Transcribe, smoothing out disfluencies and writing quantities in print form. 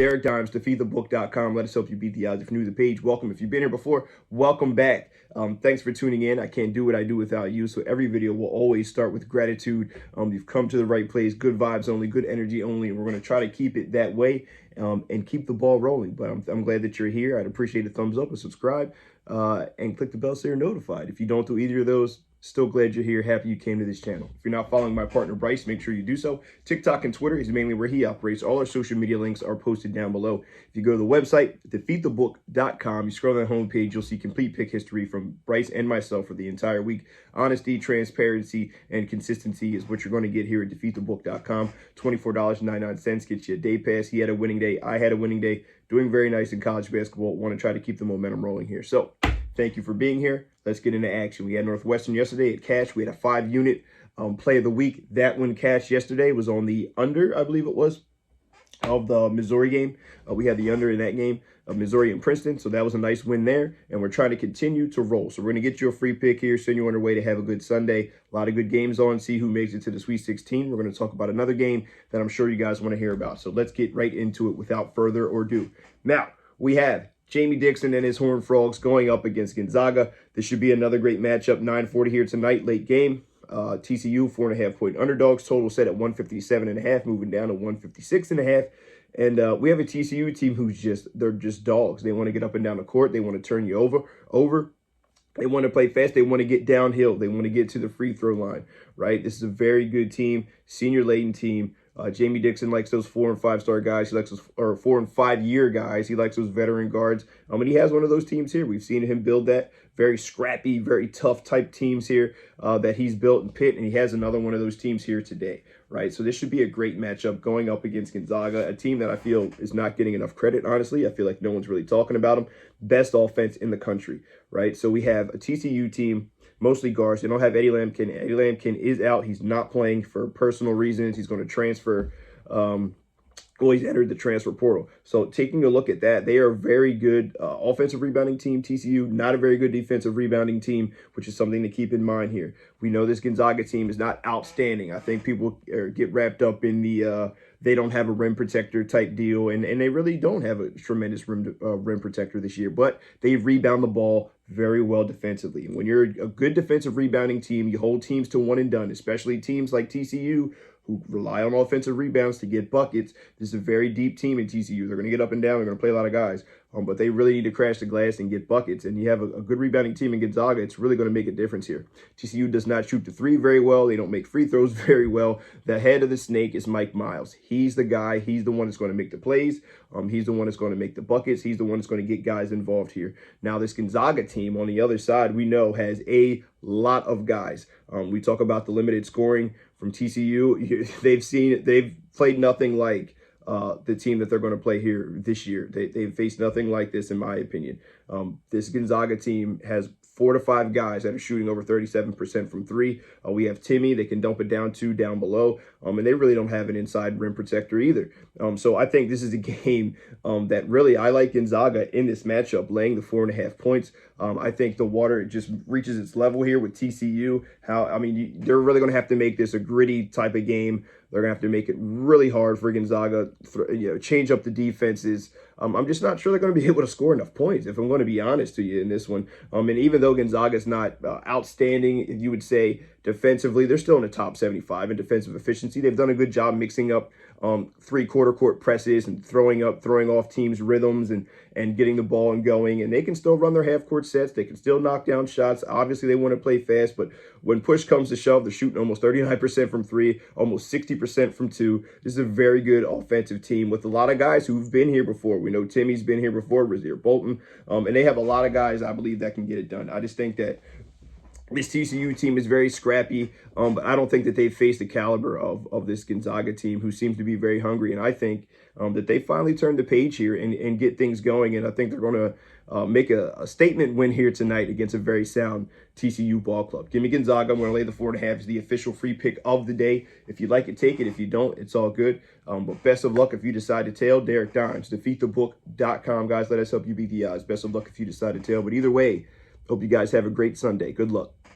Derek Dimes, defeatthebook.com. Let us help you beat the odds. If you're new to the page, welcome. If you've been here before, welcome back. Thanks for tuning in. I can't do what I do without you. So every video will always start with gratitude. You've come to the right place. Good vibes only, good energy only. And we're going to try to keep it that way and keep the ball rolling. But I'm glad that you're here. I'd appreciate a thumbs up, a subscribe, and click the bell so you're notified. If you don't do either of those, still glad you're here. Happy you came to this channel. If you're not following my partner Bryce, make sure you do so. TikTok and Twitter is mainly where he operates. All our social media links are posted down below. If you go to the website, defeatthebook.com, you scroll down the homepage, you'll see complete pick history from Bryce and myself for the entire week. Honesty, transparency, and consistency is what you're going to get here at defeatthebook.com. $24.99 gets you a day pass. He had a winning day. I had a winning day. Doing very nice in college basketball. Want to try to keep the momentum rolling here. So thank you for being here. Let's get into action. We had Northwestern yesterday at cash. We had a 5-unit play of the week. That one cash yesterday was on the under, I believe it was, of the Missouri game. We had the under in that game of Missouri and Princeton. So that was a nice win there. And we're trying to continue to roll. So we're going to get you a free pick here, send you on your way to have a good Sunday. A lot of good games on, see who makes it to the Sweet 16. We're going to talk about another game that I'm sure you guys want to hear about. So let's get right into it without further ado. Now, we have Jamie Dixon and his Horned Frogs going up against Gonzaga. This should be another great matchup. 9:40 here tonight, late game. TCU 4.5-point underdogs. Total set at 157.5, moving down to 156.5. And we have a TCU team they're just dogs. They want to get up and down the court. They want to turn you over. They want to play fast. They want to get downhill. They want to get to the free throw line, right? This is a very good team, senior-laden team. Jamie Dixon likes those 4- and 5-star guys. He likes those 4- and 5-year guys. He likes those veteran guards. And he has one of those teams here. We've seen him build that very scrappy, very tough type teams here that he's built in Pitt, and he has another one of those teams here today, right? So this should be a great matchup going up against Gonzaga, a team that I feel is not getting enough credit, honestly. I feel like no one's really talking about them. Best offense in the country, right? So we have a TCU team, mostly guards. They don't have Eddie Lampkin. Eddie Lampkin is out. He's not playing for personal reasons. He's going to transfer. He's entered the transfer portal. So taking a look at that, they are a very good offensive rebounding team. TCU, not a very good defensive rebounding team, which is something to keep in mind here. We know this Gonzaga team is not outstanding. I think people get wrapped up in the they don't have a rim protector type deal, and they really don't have a tremendous rim protector this year, but they rebound the ball very well defensively. And when you're a good defensive rebounding team, you hold teams to one and done, especially teams like TCU who rely on offensive rebounds to get buckets. This is a very deep team in TCU. They're going to get up and down. They're going to play a lot of guys, but they really need to crash the glass and get buckets. And you have a good rebounding team in Gonzaga. It's really going to make a difference here. TCU does not shoot the three very well. They don't make free throws very well. The head of the snake is Mike Miles. He's the guy. He's the one that's going to make the plays. He's the one that's going to make the buckets. He's the one that's going to get guys involved here. Now, this Gonzaga team on the other side, we know has a lot of guys. We talk about the limited scoring from TCU. They've played nothing like the team that they're going to play here this year. They've faced nothing like this, in my opinion. This Gonzaga team has 4 to 5 guys that are shooting over 37% from three. We have Timmy. They can dump it down below. And they really don't have an inside rim protector either. So I think this is a game that really I like Gonzaga in this matchup, laying the 4.5 points. I think the water just reaches its level here with TCU. They're really going to have to make this a gritty type of game. They're going to have to make it really hard for Gonzaga, change up the defenses. I'm just not sure they're going to be able to score enough points, if I'm going to be honest to you in this one. And even though Gonzaga's not outstanding, you would say defensively, they're still in the top 75 in defensive efficiency. They've done a good job mixing up 3/4 court presses and throwing off teams' rhythms and getting the ball and going. And they can still run their half-court sets. They can still knock down shots. Obviously, they want to play fast, but when push comes to shove, they're shooting almost 39% from three, almost 60% from two. This is a very good offensive team with a lot of guys who've been here before. We know Timmy's been here before, Razier Bolton, and they have a lot of guys, I believe, that can get it done. I just think that this TCU team is very scrappy, but I don't think that they've faced the caliber of this Gonzaga team, who seems to be very hungry. And I think that they finally turned the page here and get things going. And I think they're going to make a statement win here tonight against a very sound TCU ball club. Give me Gonzaga. I'm going to lay the 4.5 as the official free pick of the day. If you like it, take it. If you don't, it's all good. But best of luck if you decide to tail. Derek Dimes, defeatthebook.com. Guys, let us help you beat the odds. Best of luck if you decide to tail. But either way, hope you guys have a great Sunday. Good luck.